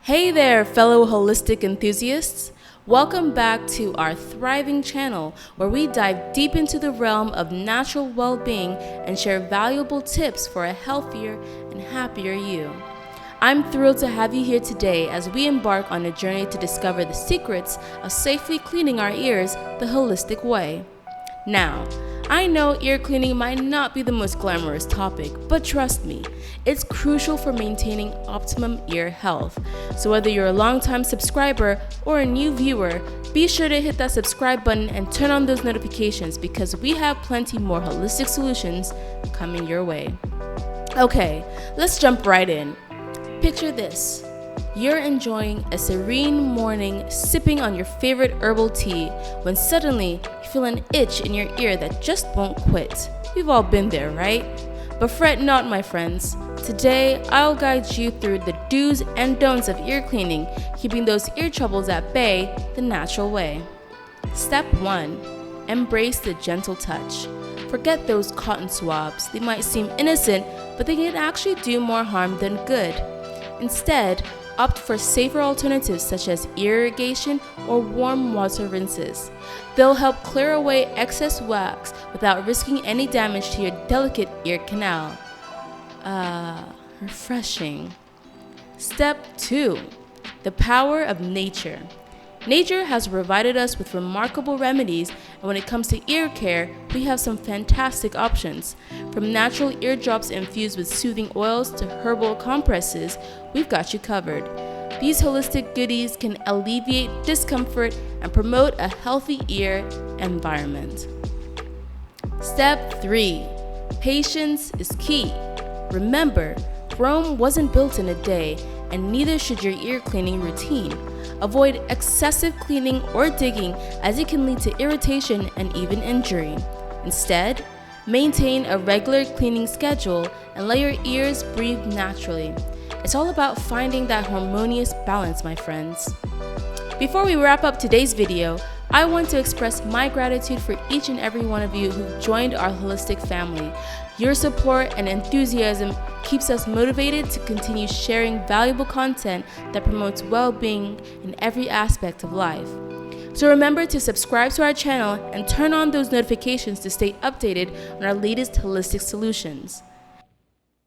Hey there, fellow holistic enthusiasts. Welcome back to our thriving channel where we dive deep into the realm of natural well-being and share valuable tips for a healthier and happier you. I'm thrilled to have you here today as we embark on a journey to discover the secrets of safely cleaning our ears the holistic way. Now, I know ear cleaning might not be the most glamorous topic, but trust me, it's crucial for maintaining optimum ear health. So whether you're a longtime subscriber or a new viewer, be sure to hit that subscribe button and turn on those notifications because we have plenty more holistic solutions coming your way. Okay, let's jump right in. Picture this. You're enjoying a serene morning sipping on your favorite herbal tea when suddenly you feel an itch in your ear that just won't quit. We've all been there, right? But fret not, my friends. Today, I'll guide you through the do's and don'ts of ear cleaning, keeping those ear troubles at bay the natural way. Step 1. Embrace the gentle touch. Forget those cotton swabs. They might seem innocent, but they can actually do more harm than good. Instead, opt for safer alternatives such as ear irrigation or warm water rinses. They'll help clear away excess wax without risking any damage to your delicate ear canal. Refreshing. Step 2. The power of nature. Nature has provided us with remarkable remedies, and when it comes to ear care, we have some fantastic options. From natural eardrops infused with soothing oils to herbal compresses, we've got you covered. These holistic goodies can alleviate discomfort and promote a healthy ear environment. Step 3. Patience is key. Remember, Rome wasn't built in a day, and neither should your ear cleaning routine. Avoid excessive cleaning or digging as it can lead to irritation and even injury. Instead, maintain a regular cleaning schedule and let your ears breathe naturally. It's all about finding that harmonious balance, my friends. Before we wrap up today's video, I want to express my gratitude for each and every one of you who joined our holistic family. Your support and enthusiasm keeps us motivated to continue sharing valuable content that promotes well-being in every aspect of life. So remember to subscribe to our channel and turn on those notifications to stay updated on our latest holistic solutions.